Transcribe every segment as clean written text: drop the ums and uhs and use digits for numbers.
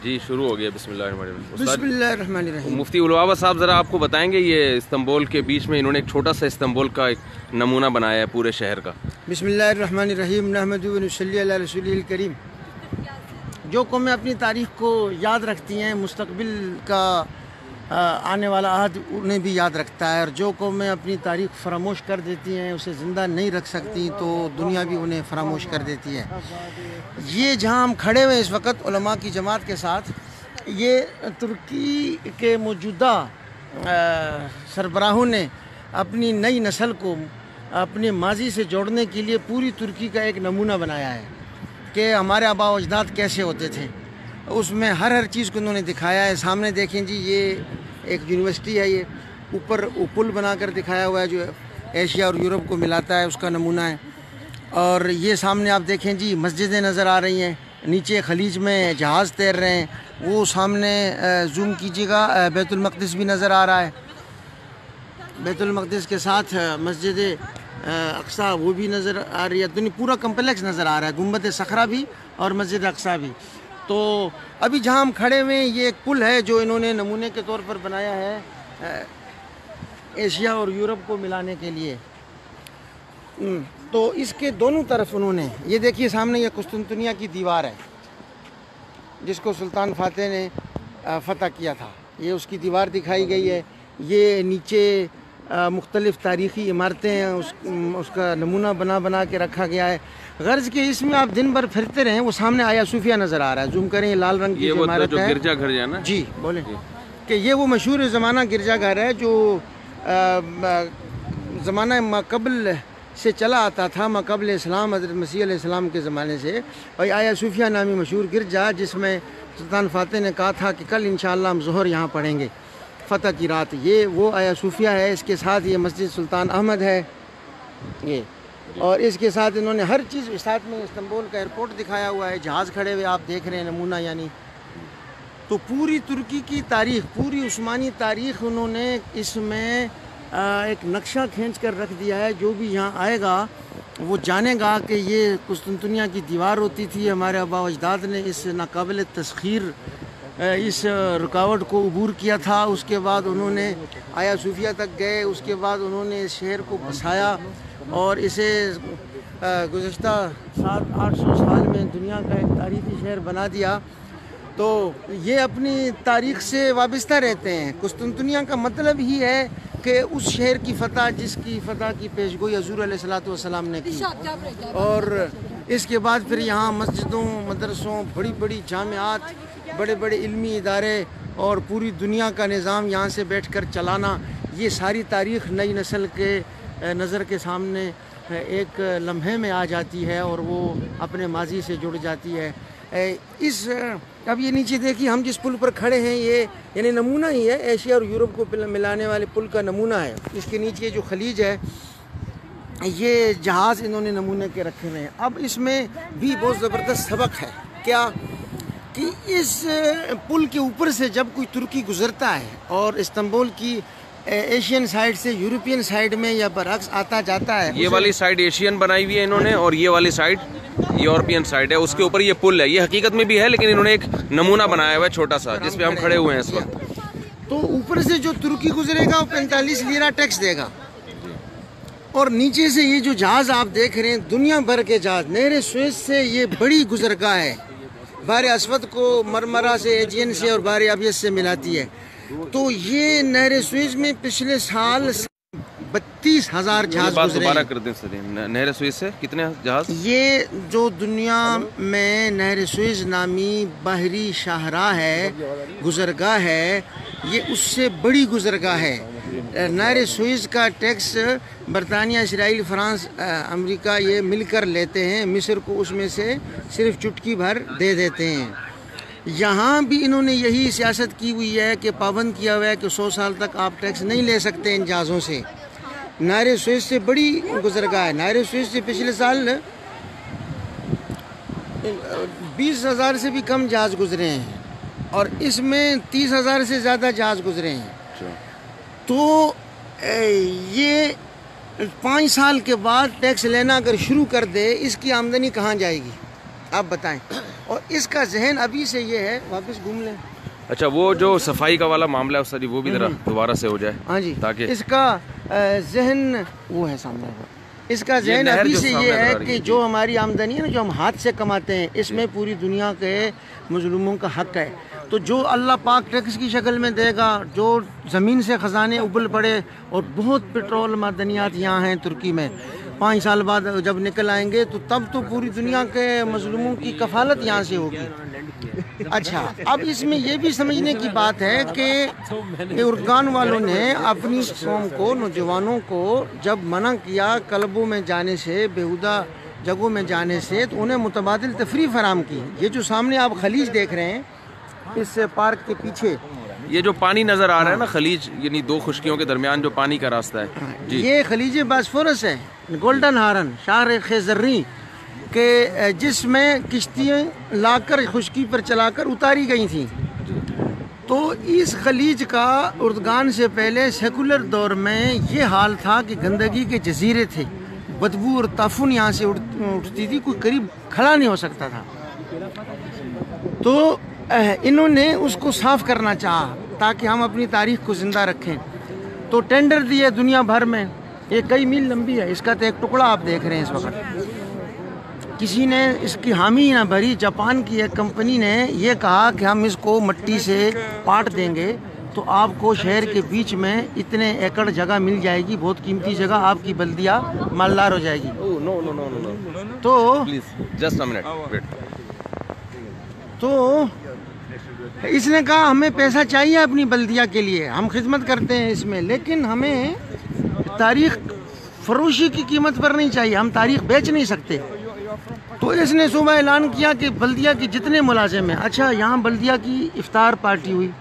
जी शुरू हो गया। बिस्मिल्लाहिर्रहमानिर्रहीम। मुफ्ती उलवाबा साहब ज़रा आपको बताएंगे, ये इस्तांबुल के बीच में इन्होंने एक छोटा सा इस्तांबुल का एक नमूना बनाया है पूरे शहर का। बिस्मिल्लाहिर्रहमानिर्रहीम नहमदुहु व नसल्ली अला रसूलिल करीम। जो कौमें अपनी तारीख़ को याद रखती हैं, मुस्तक़बिल का आने वाला अहद उन्हें भी याद रखता है, और जो कौमें अपनी तारीख़ फरामोश कर देती हैं, उसे ज़िंदा नहीं रख सकती, तो दुनिया भी उन्हें फरामोश कर देती है। ये जहाँ हम खड़े हुए इस वक्त उलमा की जमात के साथ, ये तुर्की के मौजूदा सरबराहों ने अपनी नई नस्ल को अपने माजी से जोड़ने के लिए पूरी तुर्की का एक नमूना बनाया है कि हमारे आबा व अजदाद कैसे होते थे। उसमें हर चीज़ को उन्होंने दिखाया है। सामने देखें जी, ये एक यूनिवर्सिटी है, ये ऊपर पुल बनाकर दिखाया हुआ है जो एशिया और यूरोप को मिलाता है, उसका नमूना है। और ये सामने आप देखें जी, मस्जिदें नज़र आ रही हैं, नीचे खलीज में जहाज़ तैर रहे हैं, वो सामने जूम कीजिएगा, बैतुल मक़दिस भी नज़र आ रहा है। बैतुल मक़दिस के साथ मस्जिद अक्सा वो भी नज़र आ रही है। पूरा कम्प्लेक्स नज़र आ रहा है, गुंबद सखरा भी और मस्जिद अक्सा भी। तो अभी जहाँ हम खड़े हुए हैं, ये एक पुल है जो इन्होंने नमूने के तौर पर बनाया है एशिया और यूरोप को मिलाने के लिए। तो इसके दोनों तरफ उन्होंने, ये देखिए सामने ये कुस्तुनतुनिया की दीवार है जिसको सुल्तान फातेह ने फ़तह किया था, ये उसकी दीवार दिखाई गई है। ये नीचे मुख्तलिफ़ तारीख़ी इमारतें हैं, उसका नमूना बना के रखा गया है। गर्ज के इसमें आप दिन भर फिरते रहें, वो सामने आया सूफिया नज़र आ रहा है, जूम करें, ये लाल रंग की इमारत है, गिरजा घर है ना जी, बोले कि ये वो मशहूर ज़माना गिरजा घर है जो ज़माना माक़बल से चला आता था, माक़बल इस्लाम हज़रत मसीह अलैहिस्सलाम के ज़माने से। और आया सूफिया नामी मशहूर गिरजा, जिसमें सुल्तान फातेह ने कहा था कि कल इंशाअल्लाह हम ज़ोहर यहाँ पढ़ेंगे, फ़तह की रात। ये वो आया सूफिया है। इसके साथ ये मस्जिद सुल्तान अहमद है ये, और इसके साथ इन्होंने हर चीज़, साथ में इस्तांबुल का एयरपोर्ट दिखाया हुआ है, जहाज़ खड़े हुए आप देख रहे हैं, नमूना यानी। तो पूरी तुर्की की तारीख़, पूरी उस्मानी तारीख़ उन्होंने इसमें एक नक्शा खींच कर रख दिया है। जो भी यहाँ आएगा वो जानेगा कि ये कुस्तुनतुनिया की दीवार होती थी, हमारे आबा अजदाद ने इस नाकाबिल तस्खीर इस रुकावट को अबूर किया था। उसके बाद उन्होंने आया सूफिया तक गए, उसके बाद उन्होंने इस शहर को बसाया और इसे गुज़श्ता 700-800 साल में दुनिया का एक तारीख़ी शहर बना दिया। तो ये अपनी तारीख़ से वाबस्ता रहते हैं। कुस्तुनतुनिया का मतलब ही है कि उस शहर की फ़तह, जिसकी फ़तह की पेशगोई हुज़ूर अलैहिस्सलातु वस्सलाम ने की। और इसके बाद फिर यहाँ मस्जिदों, मदरसों, बड़ी बड़ी जामियात, बड़े बड़े इल्मी इदारे और पूरी दुनिया का निज़ाम यहाँ से बैठ कर चलाना, ये सारी तारीख़ नई नस्ल के नज़र के सामने एक लम्हे में आ जाती है और वो अपने माजी से जुड़ जाती है। अब ये नीचे देखिए, हम जिस पुल पर खड़े हैं, ये यानी नमूना ही है, एशिया और यूरोप को मिलाने वाले पुल का नमूना है। इसके नीचे जो खलीज है, ये जहाज़ इन्होंने नमूने के रखे हुए हैं। अब इसमें भी बहुत ज़बरदस्त सबक है क्या, कि इस पुल के ऊपर से जब कोई तुर्की गुज़रता है और इस्तांबुल की एशियन साइड से यूरोपियन साइड में या बरअक्स आता जाता है, ये वाली साइड एशियन बनाई हुई है इन्होंने और ये वाली साइड यूरोपियन साइड है, उसके ऊपर ये पुल है। ये हकीकत में भी है, लेकिन इन्होंने एक नमूना बनाया हुआ है छोटा सा, जिस पे हम खड़े हुए हैं इस वक्त। तो ऊपर से जो तुर्की गुजरेगा वो 45 लीरा टैक्स देगा, और नीचे से ये जो जहाज़ आप देख रहे हैं, दुनिया भर के जहाज़, नहर सुएज़ से ये बड़ी गुजरगाह है, बाहर अस्वद को मरमरा से, एजियन से और बाहर अबियस से मिलाती है। तो ये नहर सुएज़ में पिछले साल 32,000 जहाज गुजरे। नहर सुएज़ से कितने जहाज? ये जो दुनिया में नहर सुएज़ नामी बाहरी शाहराह है, गुजरगाह है, ये उससे बड़ी गुजरगाह है। नहर सुएज़ का टैक्स बरतानिया, इसराइल, फ्रांस, अमेरिका ये मिलकर लेते हैं। मिस्र को उसमें से सिर्फ चुटकी भर दे देते हैं। यहाँ भी इन्होंने यही सियासत की हुई है कि पाबंद किया हुआ है कि 100 साल तक आप टैक्स नहीं ले सकते इन जहाज़ों से। नायरे स्वेज से बड़ी गुजरगाह है। नायरे स्वेज से पिछले साल 20,000 से भी कम जहाज़ गुजरे हैं और इसमें 30,000 से ज़्यादा जहाज़ गुजरे हैं। तो ये 5 साल के बाद टैक्स लेना अगर शुरू कर दे, इसकी आमदनी कहाँ जाएगी आप बताएं। और इसका जहन अभी से ये है, वापस घूम लें। अच्छा, वो जो सफाई का वाला मामला है उस्ताद जी, वो भी जरा दोबारा से हो जाए। हाँ जी, ताकि इसका जहन वो है सामने, इसका जहन अभी से ये है कि जो हमारी आमदनी है ना, जो हम हाथ से कमाते हैं, इसमें पूरी दुनिया के मजलूमों का हक है। तो जो अल्लाह पाक टैक्स की शक्ल में देगा, जो ज़मीन से ख़जाने उबल पड़े, और बहुत पेट्रोल मादनियात यहाँ हैं तुर्की में, 5 साल बाद जब निकल आएंगे तो तब तो पूरी दुनिया के मजलूमों की कफालत यहाँ से होगी। अच्छा, अब इसमें यह भी समझने की बात है कि उर्गान वालों ने अपनी कौम को, नौजवानों को जब मना किया क्लबों में जाने से, बेहुदा जगहों में जाने से, तो उन्हें मुतबादिल तफरी फराम की। ये जो सामने आप खलीज देख रहे हैं, इस पार्क के पीछे ये जो पानी नज़र आ रहा है ना, खलीज, यानी दो खुशकियों के दरमियान जो पानी का रास्ता है जी, ये खलीज बास्फोरस है, गोल्डन हारन शार खेजर्री के, जिसमें किश्तियाँ लाकर खुशकी पर चलाकर उतारी गई थी। तो इस खलीज का उर्दगान से पहले सेकुलर दौर में ये हाल था कि गंदगी के जजीरे थे, बदबू और ताफुन यहाँ से उठती थी, कोई करीब खड़ा नहीं हो सकता था। तो इन्होंने उसको साफ करना चाहा ताकि हम अपनी तारीख को ज़िंदा रखें। तो टेंडर दिए दुनिया भर में, ये कई मील लंबी है, इसका तो एक टुकड़ा आप देख रहे हैं इस वक्त। किसी ने इसकी हामी ना भरी। जापान की एक कंपनी ने ये कहा कि हम इसको मिट्टी से पाट देंगे तो आपको शहर के बीच में इतने एकड़ जगह मिल जाएगी, बहुत कीमती जगह, आपकी बल्दिया मालदार हो जाएगी। नो नो नो नो, तो please just a minute wait. तो इसने कहा हमें पैसा चाहिए अपनी बल्दिया के लिए, हम खिदमत करते हैं इसमें, लेकिन हमें तारीख फरोशी की कीमत पर नहीं चाहिए, हम तारीख बेच नहीं सकते। तो इसने सुबह ऐलान किया कि बल्दिया के जितने मुलाजिम हैं, अच्छा यहाँ बल्दिया की इफ्तार पार्टी हुई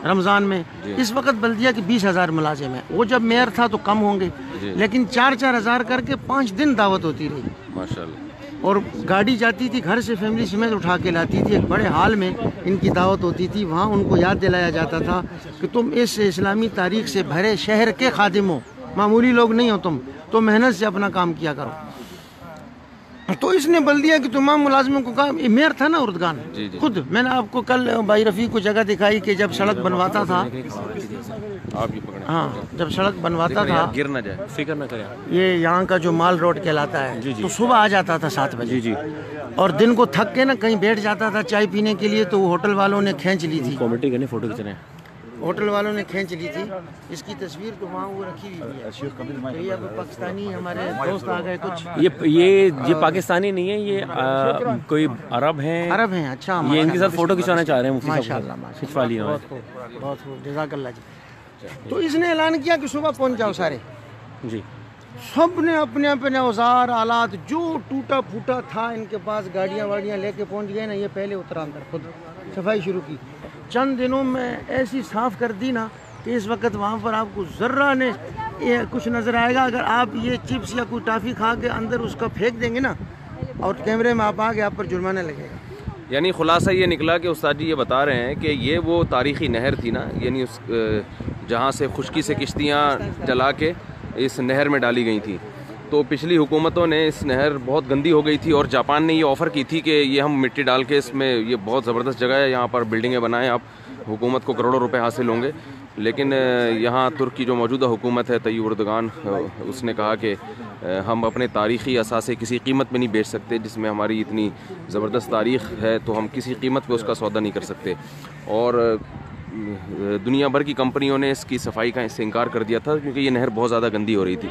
रमज़ान में, इस वक्त बल्दिया के 20,000 मुलाजिम हैं। वो जब मेयर था तो कम होंगे, लेकिन 4-4 हज़ार करके 5 दिन दावत होती रही माशाल्लाह। और गाड़ी जाती थी घर से, फैमिली समेत उठा के लाती थी। एक बड़े हाल में इनकी दावत होती थी, वहाँ उनको याद दिलाया जाता था कि तुम इस इस्लामी तारीख से भरे शहर के खादिम हो, मामूली लोग नहीं हो तुम, तो मेहनत से अपना काम किया करो। तो इसने बल्दिया के तमाम मुलाजिमों को कहा, मेयर था ना उर्दगान, खुद मैंने आपको कल भाई रफ़ी को जगह दिखाई कि जब सड़क बनवाता था, हाँ जब सड़क बनवाता था, गिर ना जाए, फिक्र ना करें, ये यहाँ का जो माल रोड कहलाता है, तो सुबह आ जाता था 7 बजे जी, और दिन को थक के ना कहीं बैठ जाता था चाय पीने के लिए, तो होटल वालों ने खींच ली थी, कॉमेडी करने फोटो खींच रहे हैं, होटल वालों ने खींच ली थी। इसकी तस्वीर तो वहाँ वो रखी हुई है। तो ये अब पाकिस्तानी हमारे दोस्त आ गए कुछ, ये पाकिस्तानी नहीं है, ये कोई अरब हैं। अरब हैं, अच्छा। ये इनके साथ फोटो खिंचवाना चाह रहे हैं मुफ्ती साहब, माशाल्लाह खिंचवा लिया बहुत खूब, जज़ाकल्लाह जी। तो इसने ऐलान किया कि सुबह पहुँच जाओ सारे जी। सब ने अपने अपने औजार आलात जो टूटा फूटा था इनके पास, गाड़ियाँ वाड़ियाँ लेके पहुँच गए ना। ये पहले उतरा अंदर, खुद सफाई शुरू की। चंद दिनों में ऐसी साफ़ कर दी ना कि इस वक्त वहाँ पर आपको ज़र्रा ने कुछ नज़र आएगा। अगर आप ये चिप्स या कोई टाफ़ी खा के अंदर उसका फेंक देंगे ना और कैमरे में आप आ गए, आप पर जुर्माना लगेगा। यानी खुलासा ये निकला कि उस्ताद जी ये बता रहे हैं कि ये वो तारीख़ी नहर थी ना, यानी उस जहाँ से खुशकी से किश्तियाँ चला के इस नहर में डाली गई थी। तो पिछली हुकूमतों ने इस नहर बहुत गंदी हो गई थी और जापान ने ये ऑफ़र की थी कि ये हम मिट्टी डाल के इसमें, ये बहुत ज़बरदस्त जगह है, यहाँ पर बिल्डिंगें बनाएं आप, हुकूमत को करोड़ों रुपए हासिल होंगे। लेकिन यहाँ तुर्क की जो मौजूदा हुकूमत है, तय्यिब एर्दोगान, उसने कहा कि हम अपने तारीख़ी असासे किसी कीमत में नहीं बेच सकते, जिसमें हमारी इतनी ज़बरदस्त तारीख़ है, तो हम किसी कीमत पे उसका सौदा नहीं कर सकते। और दुनिया भर की कंपनियों ने इसकी सफाई का इससे इनकार कर दिया था क्योंकि ये नहर बहुत ज़्यादा गंदी हो रही थी।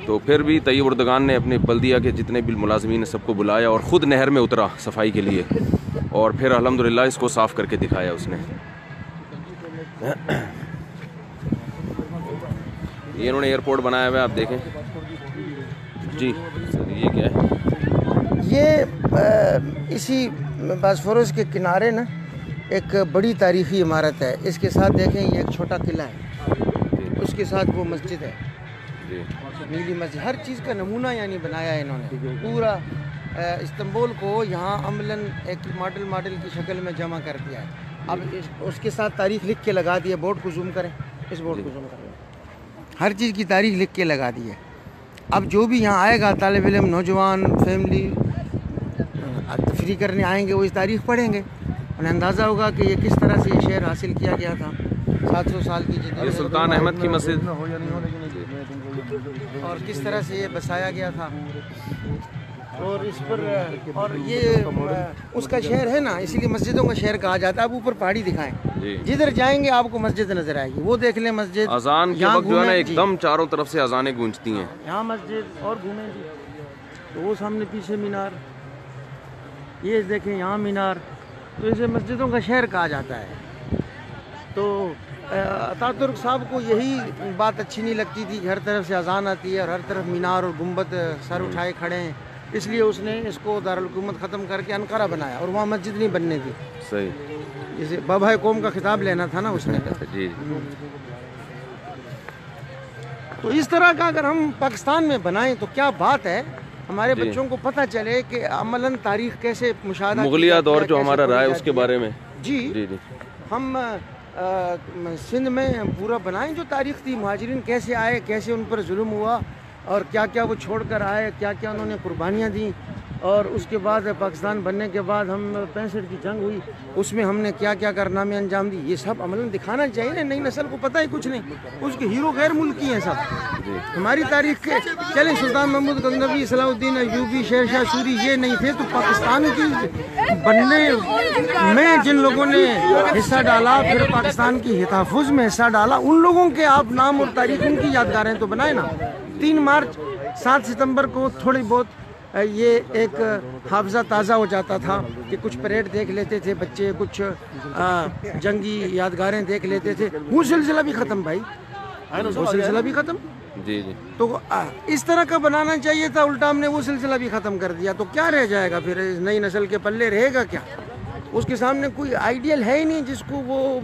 तो फिर भी तय्यिब एर्दोगान ने अपने बल्दिया के जितने भी मुलाजिमीन सबको बुलाया और ख़ुद नहर में उतरा सफाई के लिए, और फिर अल्हम्दुलिल्लाह इसको साफ़ करके दिखाया उसने। ये इन्होंने एयरपोर्ट बनाया हुआ है, आप देखें जी। ये क्या है? ये इसी बास्फोरस के किनारे ना एक बड़ी तारीखी इमारत है। इसके साथ देखें ये एक छोटा किला है, उसके साथ वो मस्जिद है नीली मस्जिद। हर चीज़ का नमूना यानी बनाया है इन्होंने। पूरा इस्तांबुल को यहाँ अमलन एक मॉडल की शक्ल में जमा कर दिया है। अब उसके साथ तारीख लिख के लगा दी है। बोर्ड को जूम करें, इस बोर्ड को जूम करें, हर चीज़ की तारीख लिख के लगा दी है। अब जो भी यहाँ आएगा, तालिब इल्म, नौजवान, फैमिली तफरी करने आएंगे, वो इस तारीख पढ़ेंगे, उन्हें अंदाज़ा होगा कि ये किस तरह से ये शहर हासिल किया गया था। 700 साल की ये सुल्तान अहमद की मस्जिद और किस तरह से ये बसाया गया था। और इस पर और ये उसका शहर है ना, इसीलिए मस्जिदों का शहर कहा जाता है। अब ऊपर पहाड़ी दिखाएं, जिधर जाएंगे आपको मस्जिद नजर आएगी। वो देख लें मस्जिद, अजान के वक्त जो है ना एकदम चारों तरफ से अजानें गूंजती हैं। यहाँ मस्जिद और घूमें जी, तो वो सामने पीछे मीनार, ये देखें यहाँ मीनार। तो इसे मस्जिदों का शहर कहा जाता है। तो अतातुर्क साहब को यही बात अच्छी नहीं लगती थी कि हर तरफ से अजान आती है और हर तरफ मीनार और गुंबद सर उठाए खड़े हैं, इसलिए उसने इसको दारुल हुकूमत ख़त्म करके अनकारा बनाया और वहाँ मस्जिद नहीं बनने दी। सही, जैसे बाबा कौम का खिताब लेना था ना उसने। जी। तो इस तरह का अगर हम पाकिस्तान में बनाएं तो क्या बात है, हमारे बच्चों को पता चले कि अमलन तारीख कैसे मुशाहदा, मुगलिया दौर जो हमारा रहा है उसके बारे में। जी, हम सिंध में पूरा बनाएं जो तारीख थी, मुहाजिरीन कैसे आए, कैसे उन पर जुल्म हुआ और क्या क्या वो छोड़ कर आए, क्या क्या उन्होंने कुर्बानियाँ दी। और उसके बाद पाकिस्तान बनने के बाद हम 65 की जंग हुई, उसमें हमने क्या क्या कारनामे अंजाम दी, ये सब अमलन दिखाना चाहिए ना। नई नस्ल को पता ही कुछ नहीं, उसके हीरो गैर मुल्की हैं सब। हमारी तारीख के चले सुल्तान महमूद गंगवी, सलाउद्दीन अयूबी, शेर शाह सूरी ये नहीं थे, तो पाकिस्तान की बनने में जिन लोगों ने हिस्सा डाला, फिर पाकिस्तान की हिताफुज में हिस्सा डाला, उन लोगों के आप नाम और तारीख, उनकी यादगारें तो बनाए ना। 3 मार्च 7 सितंबर को थोड़ी बहुत ये एक हाफजा ताज़ा हो जाता था कि कुछ परेड देख लेते थे बच्चे, कुछ जंगी यादगारें देख लेते थे। वो सिलसिला भी ख़त्म भाई, वो सिलसिला भी ख़त्म। जी जी। तो इस तरह का बनाना चाहिए था, उल्टा हमने वो सिलसिला भी ख़त्म कर दिया। तो क्या रह जाएगा फिर, नई नस्ल के पल्ले रहेगा क्या? उसके सामने कोई आइडियल है ही नहीं जिसको वो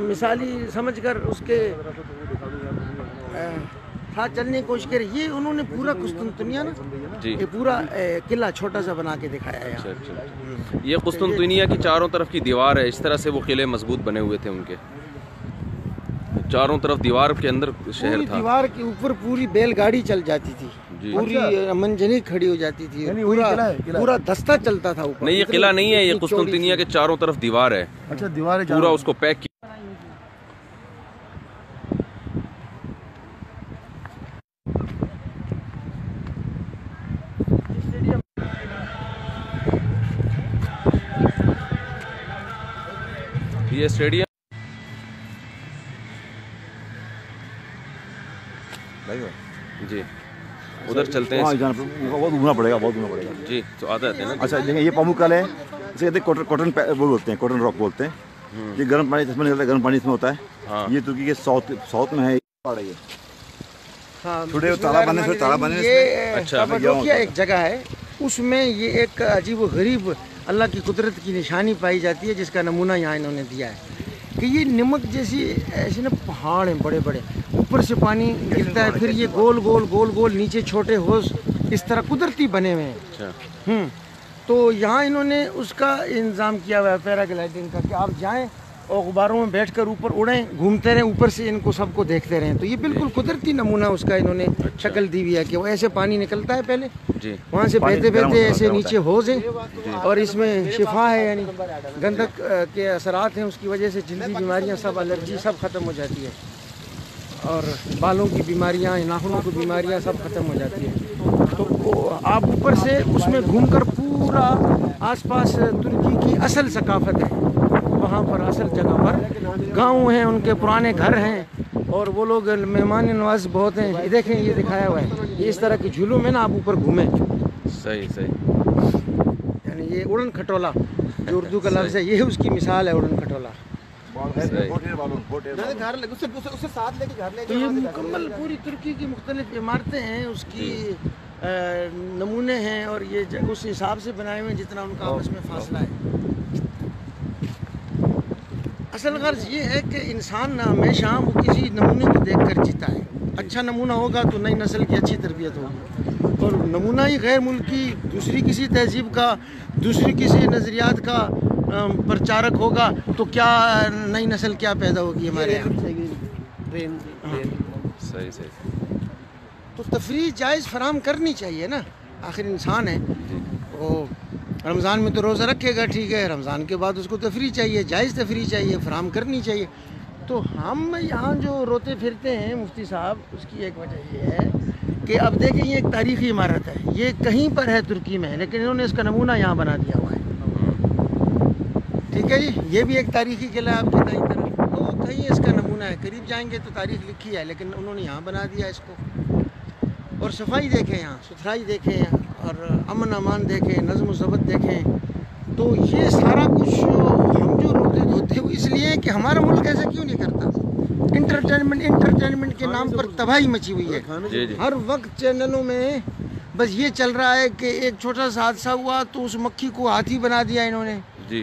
मिसाली समझकर उसके साथ चलने की कोशिश करे। ये उन्होंने पूरा कुस्तुनतुनिया ना जी, ये पूरा किला छोटा सा बना के दिखाया है। अच्छा। ये कुस्तुनतुनिया की चारों तरफ की दीवार है, इस तरह से वो किले मजबूत बने हुए थे उनके, चारों तरफ दीवार के अंदर शहर था। दीवार के ऊपर पूरी बैलगाड़ी चल जाती थी, पूरी मंजनी खड़ी हो जाती थी, पूरा दस्ता चलता था ऊपर। नहीं, ये किला नहीं है, ये कुस्तुनतुनिया के चारों तरफ दीवार है। अच्छा, दीवार पूरा उसको पैक किया। ये स्टेडियम जी, उधर चलते हैं। बहुत घूमना पड़ेगा, बहुत घूमना पड़ेगा जी। तो आते हैं ना। अच्छा देखिए, ये पामुकल है, इसे कहते हैं कॉटन वो बोलते हैं, कॉटन रॉक बोलते हैं। ये गर्म पानी इसमें निकलता है, गर्म पानी इसमें होता है। हाँ। ये तुर्की के साउथ में है। हाँ, थोड़े तालाब बने, फिर तालाब बने। अच्छा, एक जगह है, उसमें ये एक अजीब गरीब अल्लाह की कुदरत की निशानी पाई जाती है, जिसका नमूना यहाँ इन्होंने दिया है कि ये नमक जैसी ऐसे ना पहाड़ हैं बड़े बड़े, ऊपर से पानी गिरता है, फिर ये गोल गोल गोल गोल नीचे छोटे होश इस तरह कुदरती बने हुए हैं। अच्छा। तो यहाँ इन्होंने उसका इंतज़ाम किया हुआ है पैराग्लाइडिंग का, कि आप जाएं और गुब्बारों में बैठकर ऊपर उड़ें, घूमते रहें, ऊपर से इनको सबको देखते रहें। तो ये बिल्कुल कुदरती नमूना उसका इन्होंने शक्ल दी हुई है कि वो ऐसे पानी निकलता है पहले जी, वहाँ से बहते बहते ऐसे नीचे होज है, और इसमें शिफा है, यानी गंधक के असरात हैं, उसकी वजह से जल्दी बीमारियाँ सब, एलर्जी सब ख़त्म हो जाती है, और बालों की बीमारियाँ, नाखूनों की बीमारियाँ सब ख़त्म हो जाती है। तो आप ऊपर से उसमें घूमकर पूरा आसपास तुर्की की असल सकाफत है, वहाँ पर असल जगह पर गांव हैं, उनके पुराने घर हैं, और वो लोग मेहमान नवाज बहुत हैं। ये देखें, ये दिखाया हुआ है, ये इस तरह के झूलों में ना आप ऊपर घूमें। सही सही। यानी ये उड़न खटोला जो उर्दू का लफ्ज़ है, ये उसकी मिसाल है, उड़न खटोला। तो ये मुकम्मल पूरी तुर्की की मुख्तलिफ इमारतें हैं, उसकी नमूने हैं, और ये उस हिसाब से बनाए हुए हैं जितना उनका आपस में फासला है। असल गर्ज ये है कि इंसान हमेशा वो किसी नमूने को देख कर जीता है। अच्छा नमूना होगा तो नई नस्ल की अच्छी तरबियत होगी, और नमूना ही गैर मुल्की दूसरी किसी तहजीब का, दूसरी किसी नज़रियात का प्रचारक होगा तो क्या नई नस्ल क्या पैदा होगी हमारे यहाँ। सही सही। तो तफरीह जायज़ फराम करनी चाहिए ना, आखिर इंसान है वो। रमज़ान में तो रोज़ा रखेगा, ठीक है, रमज़ान के बाद उसको तफरीह चाहिए, जायज़ तफरीह चाहिए, फराम करनी चाहिए। तो हम यहाँ जो रोते फिरते हैं मुफ्ती साहब, उसकी एक वजह ये है कि अब देखें ये एक तारीख़ी इमारत है, ये कहीं पर है तुर्की में, लेकिन इन्होंने इसका नमूना यहाँ बना दिया हुआ है। ठीक है जी, ये भी एक तारीख़ी किला है आपकी दाईं तरफ, तो कहीं इसका नमूना है, करीब जाएंगे तो तारीख़ लिखी है, लेकिन उन्होंने यहाँ बना दिया इसको। और सफाई देखें यहाँ, सुथराई देखें, और अमन अमान देखें, नज़्म ज़ब्त देखें। तो ये सारा कुछ हम जो रोते धोते वो इसलिए कि हमारा मुल्क ऐसा क्यों नहीं करता। इंटरटेनमेंट के नाम पर तबाही मची हुई है। हर वक्त चैनलों में बस ये चल रहा है कि एक छोटा सा हादसा हुआ तो उस मक्खी को हाथी बना दिया इन्होंने जी,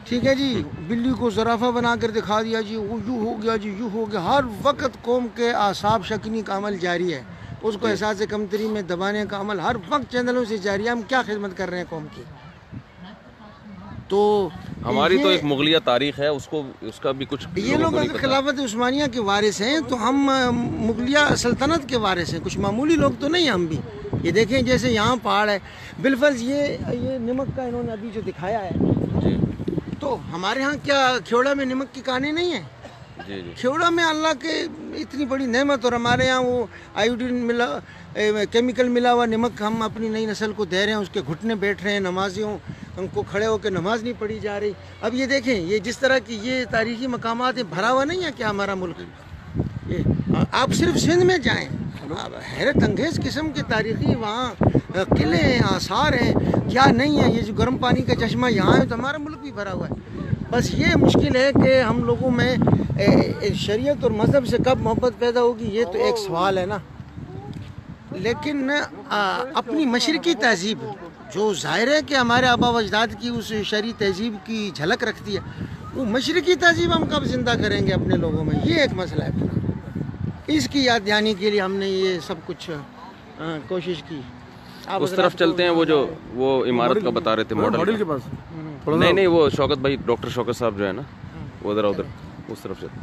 ठीक है जी, बिल्ली को ज़राफ़ा बना कर दिखा दिया जी, वो यूँ हो गया जी, यूँ हो गया। हर वक्त कौम के आसाब शकनी का अमल जारी है, उसको एहसास कमतरी में दबाने का अमल हर वक्त चैनलों से जारी है। हम क्या खिदमत कर रहे हैं कौम की। तो हमारी तो एक मुगलिया तारीख है, उसको उसका भी कुछ ये लोग अगर खिलाफत उस्मानिया के वारिस हैं तो हम मुगलिया सल्तनत के वारिस हैं, कुछ मामूली लोग तो नहीं हम भी। ये देखें जैसे यहाँ पहाड़ है, बिलफर्ज ये नमक का इन्होंने अभी जो दिखाया है जी तो हमारे यहाँ क्या खेवड़ा में नमक की कहानी नहीं है। जी जी, खेवड़ा में अल्लाह के इतनी बड़ी नेमत, और हमारे यहाँ वो आयोडीन मिला केमिकल मिला हुआ नमक हम अपनी नई नस्ल को दे रहे हैं, उसके घुटने बैठ रहे हैं, नमाजियों उनको खड़े होकर नमाज नहीं पढ़ी जा रही। अब ये देखें, ये जिस तरह की ये तारीखी मकामात है, भरा हुआ नहीं है क्या हमारा मुल्क। ये आप सिर्फ सिंध में जाएँ, हैरत अंगेज़ किस्म के तारीखी वहाँ किले हैं, आसार हैं, क्या नहीं है। ये जो गर्म पानी का चश्मा यहाँ है तो हमारा मुल्क भी भरा हुआ है। बस ये मुश्किल है कि हम लोगों में शरीयत और मज़हब से कब मोहब्बत पैदा होगी, ये तो एक सवाल है ना। लेकिन अपनी मशरकी तहजीब जो ज़ाहिर है कि हमारे आबा अजदाद की उस शरई तहजीब की झलक रखती है, वो मशरकी तहजीब हम कब ज़िंदा करेंगे अपने लोगों में, ये एक मसला है। इसकी याद दहानी के लिए हमने ये सब कुछ कोशिश की। उस तरफ चलते हैं, वो इमारत का बता रहे थे मॉडल के पास। नहीं, वो शौकत भाई, डॉक्टर शौकत साहब जो है ना, वो उधर उस तरफ चलते।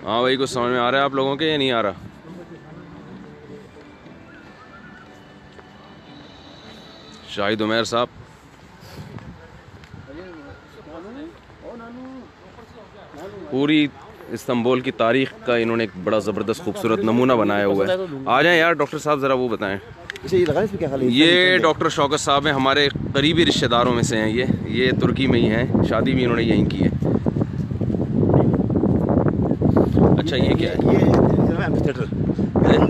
हाँ भाई, कुछ समझ में आ रहा है आप लोगों के या नहीं आ रहा? शाहिद उमैर साहब, पूरी इस्तांबुल की तारीख का इन्होंने एक बड़ा ज़बरदस्त खूबसूरत नमूना बनाया हुआ है। आ जाएं यार डॉक्टर साहब, ज़रा वो बताएं। ये डॉक्टर शौकत साहब हैं, हमारे करीबी रिश्तेदारों में से हैं। ये तुर्की में ही हैं, शादी भी इन्होंने यहीं की है। अच्छा, ये क्या है? ये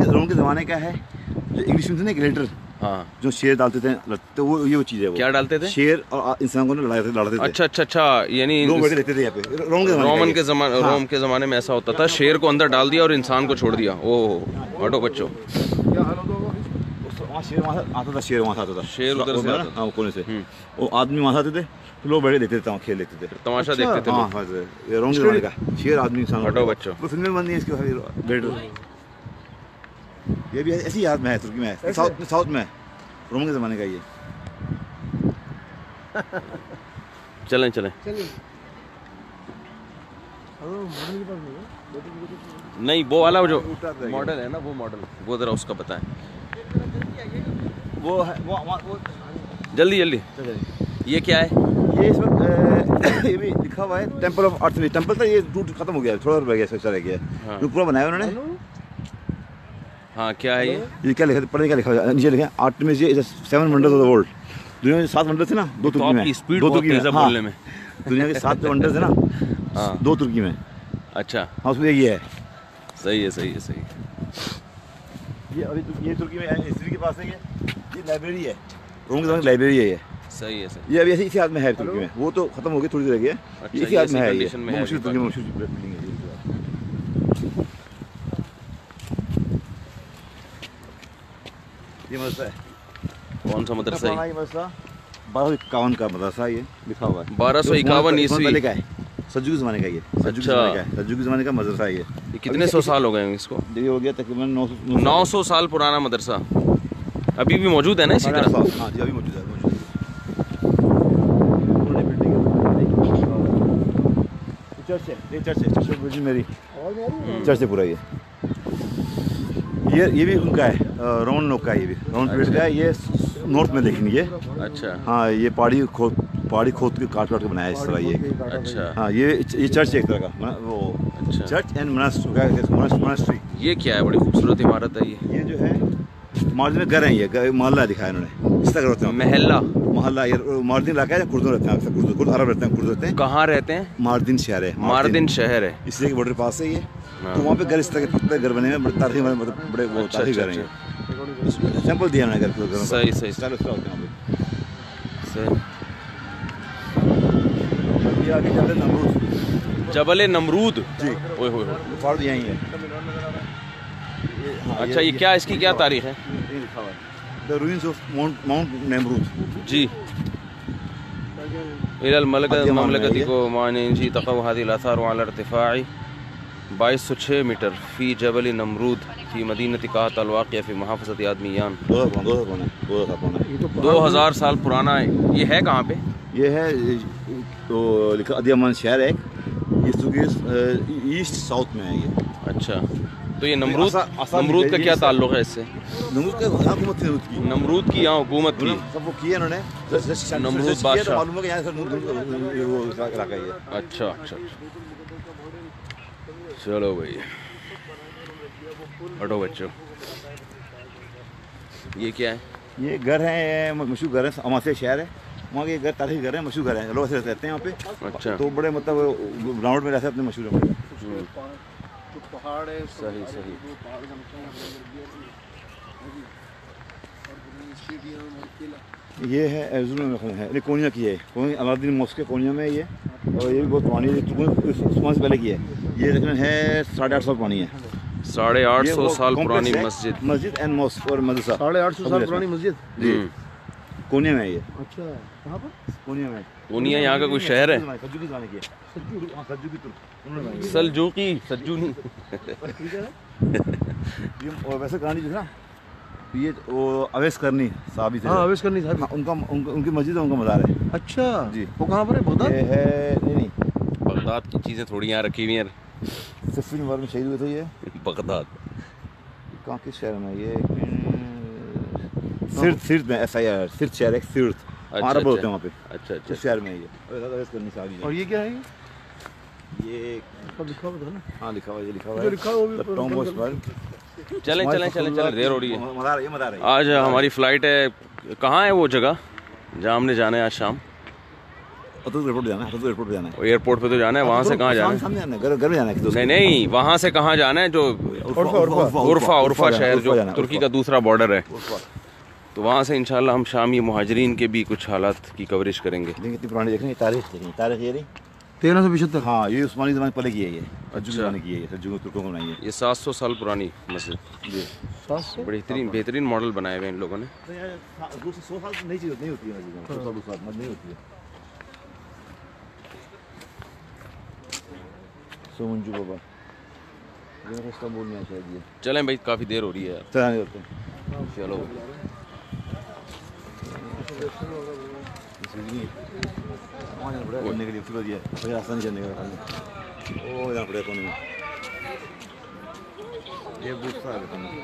रोम के ज़माने का है, जो इंग्लिश में थे ना ग्लेटर, हाँ, जो शेर डालते थे, तो वो चीज़ है। वो क्या डालते थे? शेर और इंसान को लड़ाते थे। अच्छा, यानी रहते थे यहाँ पे रोम के ज़माने में ऐसा होता था, शेर को अंदर डाल दिया और इंसान को छोड़ दिया। ओह हटो बच्चों, शेर वहाँ आता था, शेर उधर से आता था कोने से, वो आदमी वहाँ आते थे, तो लोग बैठे देखते थे, खेल लेते थे, तमाशा देखते थे। हाँ, ये रोम के ज़माने का शेर आदमी इंसान। हटो बच्चों, वो फिल्में बन है इसके। ये भी ऐसी याद में है, तुर्की में है, साउथ में है, रोम के ज़माने का ये। चलें। नहीं, वो वाला जो मॉडल है ना, वो मॉडल, वो ज़रा उसका बताएं। वो जल्दी। ये क्या है? ये इस वक्त ये भी लिखा हुआ है टेम्पल ऑफ आर्टेमिस। टेम्पल था, ये टूट खत्म हो गया, थोड़ा रह गया, चला गया। हाँ। जो पूरा बनाया उन्होंने। हाँ, क्या है ये क्या लिखा, पढ़ने क्या लिखा हुआ नीचे लिखा है, Artemis is 7 wonders of the world. दुनिया में 7 वंडर थे ना, 2 तुर्की में। स्पीड बहुत तेज है बोलने में। दुनिया के 7 वंडर थे ना, 2 तुर्की में। अच्छा, हाँ, उसमें ये है। सही है। ये तुर्की में हिस्ट्री के पास है। ये लाइब्रेरी है, रोम के ज़माने की लाइब्रेरी है ये। सही है। ये अभी इसी हाथ में है तुर्की में, वो तो खत्म हो गई, थोड़ी देर रह गई है। अच्छा, इसी हाथ में है, ये मशहूर बिल्डिंग है। ये मदरसा है। कौन सा मदरसा है? मदरसा 1251 का मदरसा ये लिखा हुआ है। 1251 ईस्वी पहले का है, सज्जू के ज़माने का ये, सज्जू के अच्छा। ज़माने का है, सज्जू के ज़माने का मदरसा है ये। ये कितने सौ साल हो गए हैं इसको? ये हो गया तकरीबन 900 साल पुराना मदरसा अभी भी मौजूद है ना इसी तरह? हाँ जी, अभी मौजूद है, मौजूद है। चर्च है, ये चर्च है, चर्च मेरी चर्च है पूरा ये भी उनका है, रोमन लोग का है, ये भी रोमन पीरियड का है। ये नॉर्थ में, लेकिन ये अच्छा हाँ ये पहाड़ी खोद के काट के बनाया है इस तरह ये। अच्छा। हाँ ये चर्च है एक तरह का, वो अच्छा। Church and monastery. ये क्या है? बड़ी खूबसूरत इमारत है ये जो है मार्जिन में घर है, ये मोहल्ला दिखाया इन्होंने, इस तरह होते हैं महल्ला। मोहल्ला। ये मार्जिन इलाका है, कुर्द रहते हैं, अक्सर कुर्द अरब रहते हैं, कुर्द रहते हैं। कहाँ रहते हैं? मार्जिन शहर है, मार्दिन शहर है, इसलिए बॉर्डर पास है ये। हाँ। तो वहाँ पे घर इस तरह के पत्ते घर बने हुए, तारीखी बड़े वो अच्छा, तारीखी अच्छा, घर हैं। सैंपल दिया मैंने घर को। सही सही स्टाइल होते हैं वहाँ पे। सही। ये आगे चलते हैं नमरूद। जबल नमरूद। जी। ओए होए होए। फाड़ यहीं है। अच्छा, ये क्या, इसकी क्या तारीख है? ये लिखा हुआ है, the ruins of Mount Nimrud. जी। इलल ममलकती को माने जी तक़व हादिल आसार अला इर्तिफ़ाई 2206 मीटर फ़ी जबल नमरूद फ़ी मदीनति कात अल-वाक़िया फ़ी मुहाफ़ज़ति आदमियान। 2000 साल पुराना है। ये है कहाँ पे? ये है तो लिखा अधियामान शहर है, ये ईस्ट साउथ में है ये। अच्छा, तो ये नमरूद आसान नमरूद का ये क्या सब- ताल्लुक़ है इससे? नमरूद का हुकूमत थी नमरूद की। नमरूद की यहाँ हुकूमत थी। सब वो किए इन्होंने, नमरूद बादशाह। मालूम है कि यहाँ से वो इलाका ही है। अच्छा अच्छा। चलो भाई, हटो बच्चों। ये क्या है? ये घर है, मशहूर घर है, अमासिया शहर है, वहाँ के घर तारीखी घर है, मशहूर घर है, लोग ऐसे रहते हैं यहाँ पे। अच्छा। तो बड़े मतलब ग्राउंड में रहते हैं, अपने मशहूर है। सही सही। ये है एर्जुनम में है, ये कोनिया की है, अलाउद्दीन मॉस्क कोनिया में है ये। और ये भी बहुत पुरानी है, उस्मान से पहले की है ये, लेकिन है 850 साल पुरानी है। 850 साल पुरानी मस्जिद, मस्जिद एंड मॉस्क और मदरसा। 850 साल पुरानी मस्जिद। जी, कोनिया में है ये। अच्छा, कहाँ पर? कोनिया में। पूनिया यहाँ का कोई शहर है? सज्जू की ज़माने की है। सज्जू की तुर्क। सलजूकी, सज्जू नहीं। ये और वैसे कहानी जो है ना, ये वो अवैस करनी साहबी थे। हाँ, अवेश करनी साहब। हाँ, उनकी मस्जिद है, उनका मज़ार है। अच्छा जी। वो कहाँ पर है? बगदाद? ये है नहीं बगदाद की चीज़ें थोड़ी यहाँ रखी हुई हैं। सिफिन वार में शहीद हुए थे ये। बगदाद कहाँ किस शहर में ये? सिर्त में, SIR सिर्त शहर है, सिर्त। अच्छा, अरब होते अच्छा। हैं वहाँ पे, अच्छा अच्छा। इस शहर में है ये। अवैस करनी साहबी और है। ये क्या है? ये सब लिखा हुआ था ना? हाँ लिखा हुआ है, ये लिखा हुआ जो है। लिखा हुआ वो भी The tomb was burned. चलें चलें चलें चलें, देर हो रही है। मज़ार है, ये मज़ार है। आज हमारी फ़्लाइट है, कहाँ है वो जगह जहाँ हमने जाना है आज शाम? अतुल एयरपोर्ट जाना है, अतुल एयरपोर्ट जाना है। एयरपोर्ट पे तो जाना है, वहाँ से कहाँ जाना है? सामने जाना है, घर में जाना है। नहीं नहीं, वहाँ से कहाँ जाना है? जो उर्फा शहर जो तुर्की का दूसरा बॉर्डर है, तो वहाँ से इंशाल्लाह हम शामी मुहाजिरीन के भी कुछ हालात की कवरेज करेंगे। कितनी पुरानी देखनी तारीख देखनी, तारीख ये नहीं। 1375। हाँ, ये उस्मानी ज़माने पहले की है ये। अच्छा। ज़माने की है ये, सज्जू तुर्कों को बनाई है। ये 700 साल पुरानी मस्जिद, जी। 700? बेहतरीन मॉडल बनाए हुए हैं इन लोगों ने। 100 साल नहीं चीज़ नहीं होती है मस्जिद में, 100 साल नहीं होती है। सोमंजू बाबा, ये रास्ता बोलना है शायद ये। चलें भाई, काफ़ी देर हो रही है यार। चलाने होते हैं। चलो। वहाँ जाना पड़ेगा घूमने के लिए, फिर ये फिर रास्ता नहीं चलने का। ओ जाना पड़ेगा कोने में। ये बुक सा है।